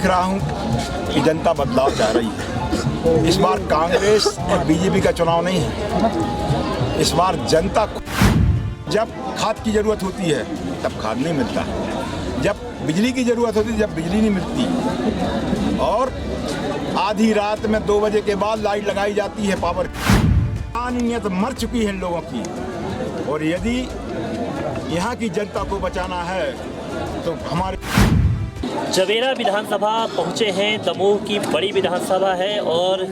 देख रहा हूँ कि जनता बदलाव चाह रही है। इस बार कांग्रेस और बीजेपी का चुनाव नहीं है। इस बार जनता जब खाद की ज़रूरत होती है तब खाद नहीं मिलता, जब बिजली की ज़रूरत होती है जब बिजली नहीं मिलती, और आधी रात में 2 बजे के बाद लाइट लगाई जाती है पावर की। नीयत मर चुकी है इन लोगों की, और यदि यहाँ की जनता को बचाना है तो हमारे जवेरा विधानसभा पहुँचे हैं। दमोह की बड़ी विधानसभा है और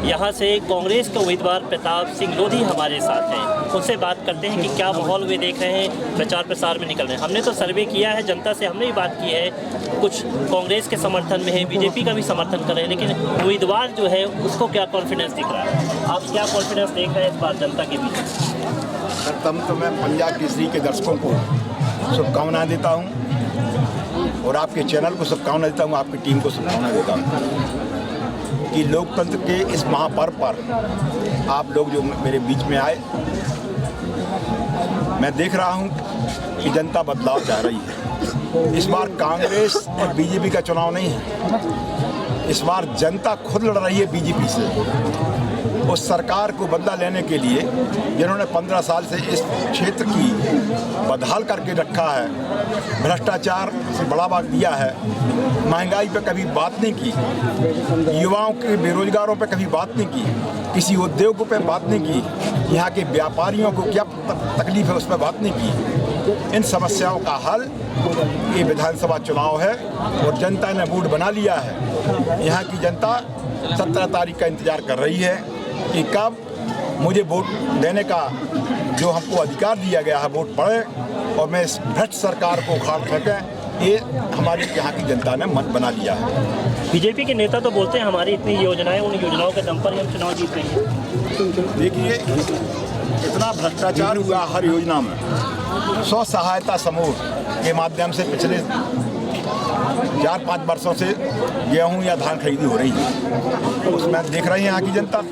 यहाँ से कांग्रेस के उम्मीदवार प्रताप सिंह लोधी हमारे साथ हैं। उनसे बात करते हैं कि क्या माहौल वे देख रहे हैं, प्रचार प्रसार में निकल रहे हैं। हमने तो सर्वे किया है, जनता से हमने भी बात की है, कुछ कांग्रेस के समर्थन में है, बीजेपी का भी समर्थन कर रहे हैं, लेकिन उम्मीदवार जो है उसको क्या कॉन्फिडेंस दिख रहा है? आप क्या कॉन्फिडेंस देख रहे हैं इस बार जनता के बीच? प्रथम तो मैं पंजाब केसरी के दर्शकों को शुभकामनाएं देता हूँ और आपके चैनल को शुभकामनाएं देता हूँ, आपकी टीम को शुभकामनाएं देता हूँ कि लोकतंत्र के इस महापर्व पर आप लोग जो मेरे बीच में आए। मैं देख रहा हूँ कि जनता बदलाव चाह रही है। इस बार कांग्रेस और बीजेपी का चुनाव नहीं है। इस बार जनता खुद लड़ रही है बीजेपी से, उस सरकार को बदला लेने के लिए जिन्होंने 15 साल से इस क्षेत्र की बदहाल करके रखा है, भ्रष्टाचार से बढ़ावा दिया है, महंगाई पे कभी बात नहीं की, युवाओं के बेरोजगारों पे कभी बात नहीं की, किसी उद्योगों पे बात नहीं की, यहाँ के व्यापारियों को क्या तकलीफ है उस पर बात नहीं की। इन समस्याओं का हल ये विधानसभा चुनाव है और जनता ने मूड बना लिया है। यहाँ की जनता 17 तारीख का इंतजार कर रही है कि कब मुझे वोट देने का जो हमको अधिकार दिया गया है वोट पड़े और मैं इस भ्रष्ट सरकार को उखाड़ सकें। ये हमारी यहाँ की जनता ने मन बना लिया है। बीजेपी के नेता तो बोलते हैं हमारी इतनी योजनाएं, उन योजनाओं के दम पर ही हम चुनाव जीत रहे हैं। देखिए, इतना भ्रष्टाचार हुआ हर योजना में। स्व सहायता समूह के माध्यम से पिछले 4-5 वर्षों से गेहूं या धान खरीदी हो रही है, उसमें देख रही है यहाँ की जनता।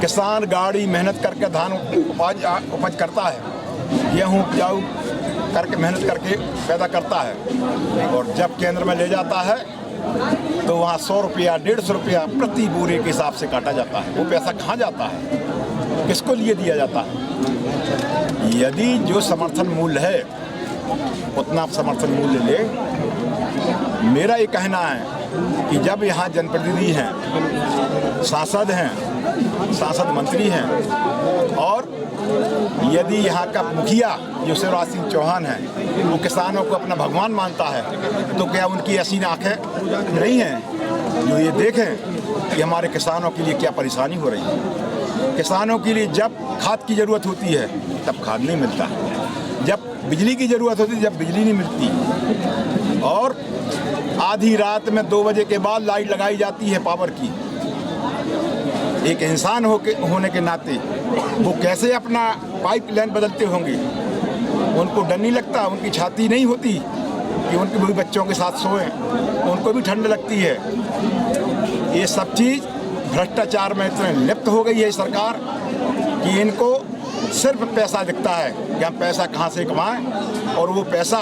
किसान गाड़ी मेहनत करके धान उपज करता है, गेहूं उपजाऊ करके मेहनत करके पैदा करता है, और जब केंद्र में ले जाता है तो वहाँ 100 रुपया 150 रुपया प्रति बोरे के हिसाब से काटा जाता है। वो पैसा कहाँ जाता है, किसको लिए दिया जाता है? यदि जो समर्थन मूल्य है उतना समर्थन मूल्य ले। मेरा ये कहना है कि जब यहाँ जनप्रतिनिधि हैं, सांसद मंत्री हैं, और यदि यहाँ का मुखिया जो शिवराज सिंह चौहान है वो किसानों को अपना भगवान मानता है, तो क्या उनकी ऐसी आंखें नहीं हैं जो ये देखें कि हमारे किसानों के लिए क्या परेशानी हो रही है? किसानों के लिए जब खाद की ज़रूरत होती है तब खाद नहीं मिलता, जब बिजली की ज़रूरत होती है जब बिजली नहीं मिलती, और आधी रात में 2 बजे के बाद लाइट लगाई जाती है पावर की। एक इंसान होने के नाते वो कैसे अपना पाइपलाइन बदलते होंगे? उनको डर नहीं लगता? उनकी छाती नहीं होती कि उनके भी बच्चों के साथ सोएं? उनको भी ठंड लगती है। ये सब चीज़ भ्रष्टाचार में इतने लिप्त हो गई है सरकार कि इनको सिर्फ पैसा दिखता है कि हम पैसा कहाँ से कमाएं, और वो पैसा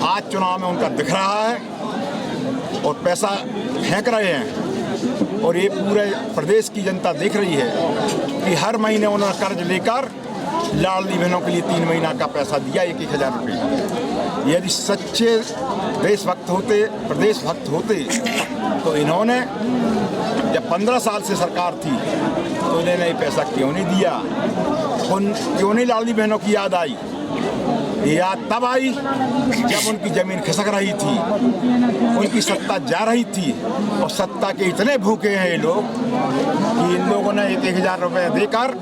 आज चुनाव में उनका दिख रहा है और पैसा फेंक रहे हैं। और ये पूरे प्रदेश की जनता देख रही है कि हर महीने उन्होंने कर्ज लेकर लाडली बहनों के लिए 3 महीना का पैसा दिया, 1-1 हज़ार रुपये। यदि सच्चे देशभक्त होते, प्रदेश भक्त होते, तो इन्होंने जब 15 साल से सरकार थी तो इन्होंने ये पैसा क्यों नहीं दिया? क्यों नहीं लाडली बहनों की याद आई? याद तब आई जब उनकी ज़मीन खिसक रही थी, उनकी सत्ता जा रही थी, और सत्ता के इतने भूखे हैं ये लोग कि इन लोगों ने 1-1 हज़ार रुपये देकर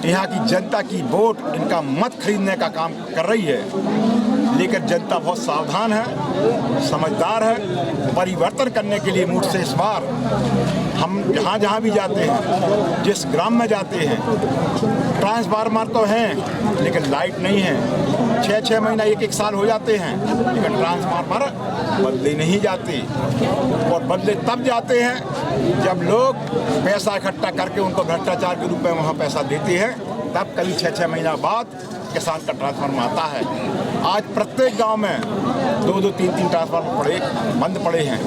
यहाँ की जनता की वोट, इनका मत खरीदने का काम कर रही है। लेकिन जनता बहुत सावधान है, समझदार है। परिवर्तन करने के लिए मूड से इस बार हम जहाँ भी जाते हैं, जिस ग्राम में जाते हैं, ट्रांसफार्मर तो हैं लेकिन लाइट नहीं है। 6-6 महीना 1-1 साल हो जाते हैं लेकिन ट्रांसफार्मर बदले नहीं जाते, और बदले तब जाते हैं जब लोग पैसा इकट्ठा करके उनको भ्रष्टाचार के रूप में वहाँ पैसा देते हैं, तब कभी 6-6 महीना बाद किसान का ट्रांसफार्मर आता है। आज प्रत्येक गांव में 2-2, 3-3 ट्रांसफार्मर बंद पड़े हैं।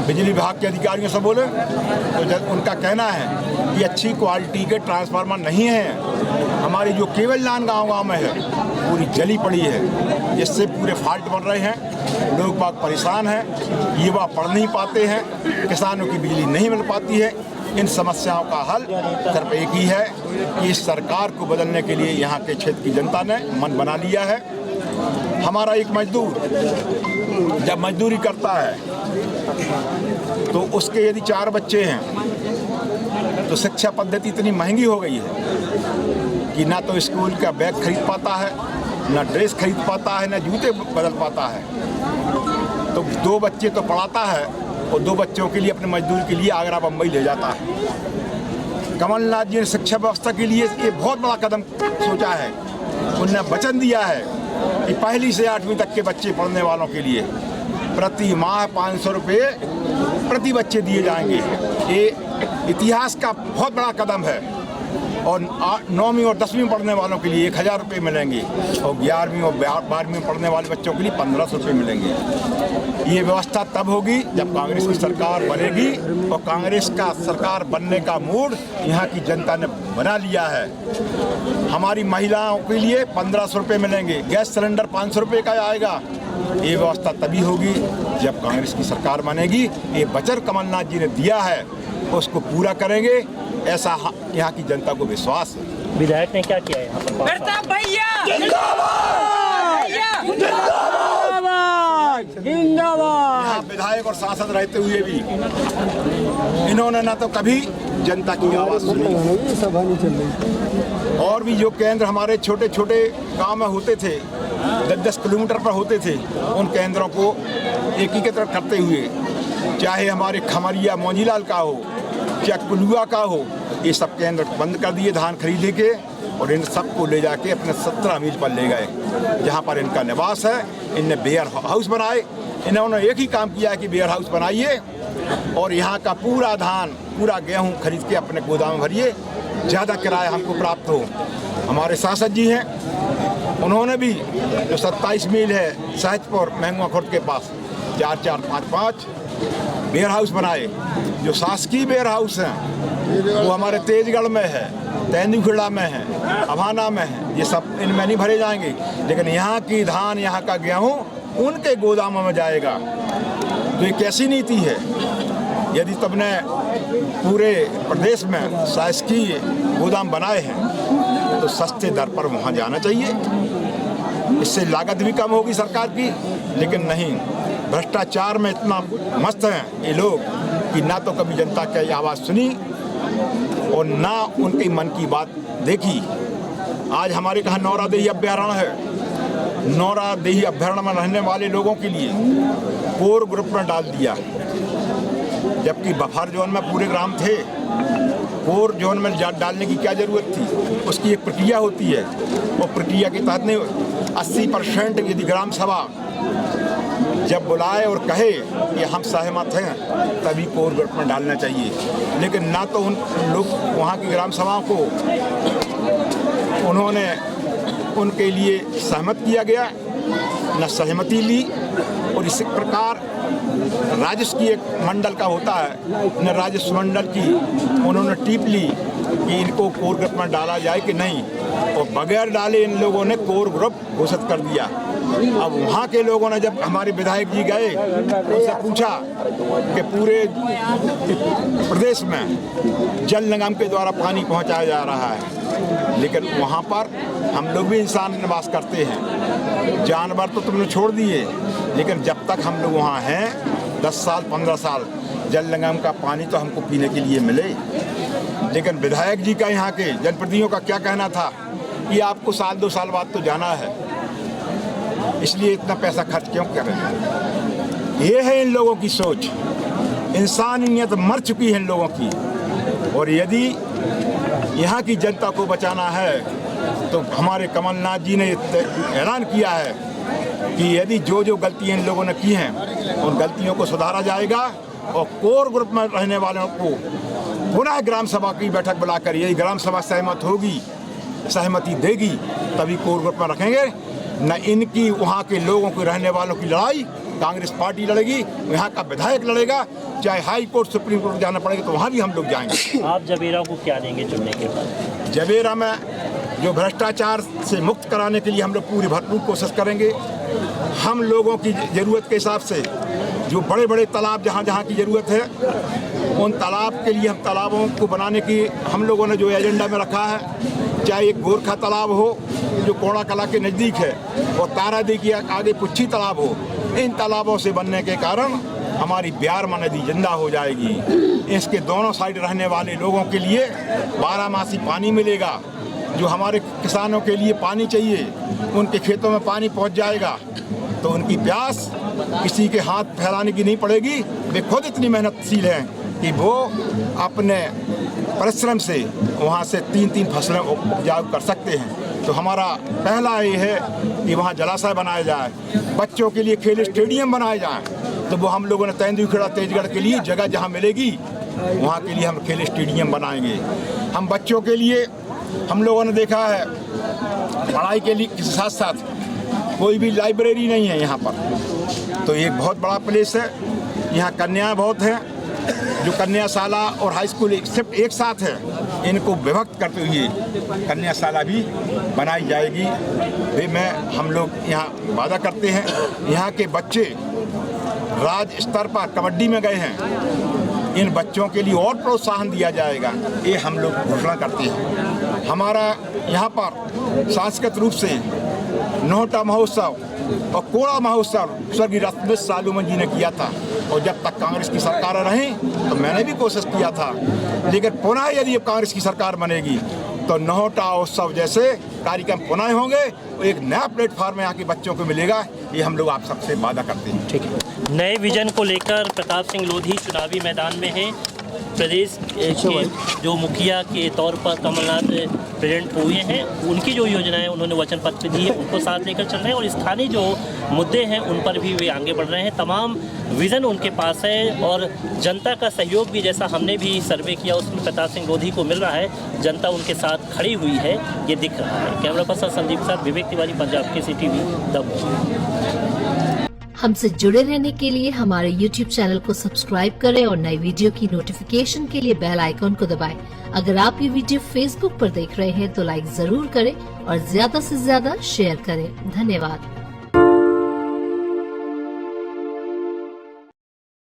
बिजली विभाग के अधिकारियों से बोले तो उनका कहना है कि अच्छी क्वालिटी के ट्रांसफार्मर नहीं हैं। हमारी जो केबल लाइन गाँव में है पूरी जली पड़ी है, जिससे पूरे फॉल्ट बन रहे हैं। लोग बाग परेशान हैं, युवा पढ़ नहीं पाते हैं, किसानों की बिजली नहीं मिल पाती है। इन समस्याओं का हल सिर्फ एक ही है कि इस सरकार को बदलने के लिए यहाँ के क्षेत्र की जनता ने मन बना लिया है। हमारा एक मजदूर जब मजदूरी करता है तो उसके यदि 4 बच्चे हैं तो शिक्षा पद्धति इतनी महंगी हो गई है कि ना तो स्कूल का बैग खरीद पाता है, ना ड्रेस खरीद पाता है, ना जूते बदल पाता है। तो 2 बच्चे तो पढ़ाता है और 2 बच्चों के लिए अपने मजदूर के लिए आगरा बम्बई ले जाता है। कमलनाथ जी ने शिक्षा व्यवस्था के लिए ये बहुत बड़ा कदम सोचा है। उन्होंने वचन दिया है कि 1ली से 8वीं तक के बच्चे पढ़ने वालों के लिए प्रति माह 500 रुपये प्रति बच्चे दिए जाएंगे। ये इतिहास का बहुत बड़ा कदम है। और 9वीं और 10वीं पढ़ने वालों के लिए 1000 रुपये मिलेंगे और 11वीं और 12वीं में पढ़ने वाले बच्चों के लिए 1500 रुपये मिलेंगे। ये व्यवस्था तब होगी जब कांग्रेस की सरकार बनेगी, और कांग्रेस का सरकार बनने का मूड यहाँ की जनता ने बना लिया है। हमारी महिलाओं के लिए 1500 रुपये मिलेंगे, गैस सिलेंडर 500 रुपये का आएगा। ये व्यवस्था तभी होगी जब कांग्रेस की सरकार बनेगी। ये वचन कमलनाथ जी ने दिया है, उसको पूरा करेंगे, ऐसा यहाँ की जनता को विश्वास है। विधायक ने क्या किया यहाँ पर? प्रताप भैया यहाँ विधायक और सांसद रहते हुए भी इन्होंने ना तो कभी जनता की आवाज़ सुनी, और भी जो केंद्र हमारे छोटे छोटे गांव में होते थे, 10-10 किलोमीटर पर होते थे, उन केंद्रों को एकीकृत करते हुए, चाहे हमारे खमरिया मोजीलाल का हो, चाहे कुलुआ का हो, ये सब केंद्र बंद कर दिए धान खरीदे के, और इन सबको ले जाके अपने 17 मील पर ले गए जहाँ पर इनका निवास है। इनने वेयर हाउस बनाए। इन्होंने एक ही काम किया है कि वेयर हाउस बनाइए और यहाँ का पूरा धान, पूरा गेहूँ खरीद के अपने गोदाम में भरिए, ज़्यादा किराया हमको प्राप्त हो। हमारे सांसद जी हैं, उन्होंने भी जो 27 मील है सहजपुर महंगा खुर्द के पास 4-4, 5-5 वेयर हाउस बनाए। जो शासकीय वेयर हाउस हैं वो हमारे तेजगढ़ में है, तेंदुखेड़ा में है, अभाना में है। ये सब इनमें नहीं भरे जाएंगे, लेकिन यहाँ की धान, यहाँ का गेहूँ उनके गोदामों में जाएगा। तो ये कैसी नीति है? यदि तुमने पूरे प्रदेश में शासकीय गोदाम बनाए हैं तो सस्ते दर पर वहाँ जाना चाहिए। इससे लागत भी कम होगी सरकार की, लेकिन नहीं, भ्रष्टाचार में इतना मस्त हैं ये लोग कि ना तो कभी जनता की आवाज़ सुनी और ना उनके मन की बात देखी। आज हमारे कहाँ नौरादेही अभ्यारण्य है। नौरादेही अभ्यारण्य में रहने वाले लोगों के लिए कोर ग्रुप में डाल दिया, जबकि बफर जोन में पूरे ग्राम थे। कोर जोन में डालने की क्या ज़रूरत थी? उसकी एक प्रक्रिया होती है, वो प्रक्रिया के तहत नहीं 80% यदि ग्राम सभा जब बुलाए और कहे कि हम सहमत हैं, तभी कोर ग्रुप में डालना चाहिए। लेकिन ना तो उन लोग वहाँ की ग्राम सभाओं को उन्होंने उनके लिए सहमत किया गया, न सहमति ली। और इसी प्रकार राजस्व की एक मंडल का होता है, न राजस्व मंडल की उन्होंने टीप ली कि इनको कोर ग्रुप में डाला जाए कि नहीं, और बगैर डाले इन लोगों ने कोर ग्रुप घोषित कर दिया। अब वहाँ के लोगों ने जब हमारे विधायक जी गए उनसे पूछा कि पूरे प्रदेश में जल निगम के द्वारा पानी पहुँचाया जा रहा है, लेकिन वहाँ पर हम लोग भी इंसान निवास करते हैं, जानवर तो तुमने छोड़ दिए, लेकिन जब तक हम लोग वहाँ हैं 10 साल 15 साल जल निगम का पानी तो हमको पीने के लिए मिले। लेकिन विधायक जी का, यहाँ के जनप्रतिनिधियों का क्या कहना था कि आपको 1-2 साल बाद तो जाना है, इसलिए इतना पैसा खर्च क्यों कर रहे हैं? ये है इन लोगों की सोच। इंसानियत मर चुकी है इन लोगों की। और यदि यहाँ की जनता को बचाना है तो हमारे कमलनाथ जी ने ऐलान किया है कि यदि जो जो गलतियाँ इन लोगों ने की हैं उन गलतियों को सुधारा जाएगा, और कोर ग्रुप में रहने वालों को पुनः ग्राम सभा की बैठक बुलाकर, यदि ग्राम सभा सहमत होगी, सहमति देगी, तभी कोर ग्रुप में रखेंगे। न इनकी वहाँ के लोगों के रहने वालों की लड़ाई कांग्रेस पार्टी लड़ेगी, यहाँ का विधायक लड़ेगा। चाहे हाई कोर्ट सुप्रीम कोर्ट जाना पड़ेगा तो वहाँ भी हम लोग जाएंगे। आप जबेरा को क्या देंगे चुनने के बाद? जबेरा में जो भ्रष्टाचार से मुक्त कराने के लिए हम लोग पूरी भरपूर कोशिश करेंगे। हम लोगों की ज़रूरत के हिसाब से जो बड़े बड़े तालाब जहाँ जहाँ की ज़रूरत है, उन तालाब के लिए हम तालाबों को बनाने की हम लोगों ने जो एजेंडा में रखा है, चाहे एक गोरखा तालाब हो जो कोड़ा कला के नज़दीक है और तारादी के आगे पुच्छी तालाब हो, इन तालाबों से बनने के कारण हमारी ब्यारमा नदी जिंदा हो जाएगी। इसके दोनों साइड रहने वाले लोगों के लिए 12 मासी पानी मिलेगा। जो हमारे किसानों के लिए पानी चाहिए, उनके खेतों में पानी पहुंच जाएगा तो उनकी प्यास किसी के हाथ फैलाने की नहीं पड़ेगी। वे खुद इतनी मेहनतशील हैं कि वो अपने परिश्रम से वहाँ से 3-3 फसलें उपजाऊ कर सकते हैं। तो हमारा पहला ये है कि वहाँ जलाशय बनाया जाए, बच्चों के लिए खेल स्टेडियम बनाए जाएँ। तो वो हम लोगों ने तेंदुखेड़ा तेजगढ़ के लिए जगह जहाँ मिलेगी वहाँ के लिए हम खेल स्टेडियम बनाएंगे। हम बच्चों के लिए हम लोगों ने देखा है पढ़ाई के लिए के साथ साथ कोई भी लाइब्रेरी नहीं है यहाँ पर, तो एक बहुत बड़ा प्लेस है। यहाँ कन्याएं बहुत हैं, जो कन्याशाला और हाई स्कूल सिर्फ एक साथ है, इनको विभक्त करते हुए कन्याशाला भी बनाई जाएगी। वे में हम लोग यहाँ वादा करते हैं। यहाँ के बच्चे राज्य स्तर पर कबड्डी में गए हैं, इन बच्चों के लिए और प्रोत्साहन दिया जाएगा, ये हम लोग घोषणा करते हैं। हमारा यहाँ पर सांस्कृतिक रूप से नोहटा महोत्सव और कोड़ा महोत्सव स्वर्गीय रत्नवेश सालूमन जी ने किया था, और जब तक कांग्रेस की सरकार रही तो मैंने भी कोशिश किया था। लेकिन पुनः यदि अब कांग्रेस की सरकार बनेगी तो नोहटा उत्सव जैसे कार्यक्रम पुनः होंगे, एक नया प्लेटफॉर्म यहाँ के बच्चों को मिलेगा। ये हम लोग आप सबसे वादा करते हैं। ठीक है। नए विजन को लेकर प्रताप सिंह लोधी चुनावी मैदान में हैं। प्रदेश के जो मुखिया के तौर पर कमलनाथ प्रेजेंट हुए हैं, उनकी जो योजनाएं उन्होंने वचन पत्र दी है उनको साथ लेकर चल रहे हैं, और स्थानीय जो मुद्दे हैं उन पर भी वे आगे बढ़ रहे हैं। तमाम विज़न उनके पास है और जनता का सहयोग भी, जैसा हमने भी सर्वे किया उसमें प्रताप सिंह लोधी को मिल रहा है। जनता उनके साथ खड़ी हुई है, ये दिख रहा है। कैमरा पर्सन संदीप के साथ विवेक तिवारी, पंजाब केसरी टीवी, दमोह। हमसे जुड़े रहने के लिए हमारे YouTube चैनल को सब्सक्राइब करें और नई वीडियो की नोटिफिकेशन के लिए बेल आइकॉन को दबाएं। अगर आप ये वीडियो Facebook पर देख रहे हैं तो लाइक जरूर करें और ज्यादा से ज्यादा शेयर करें। धन्यवाद।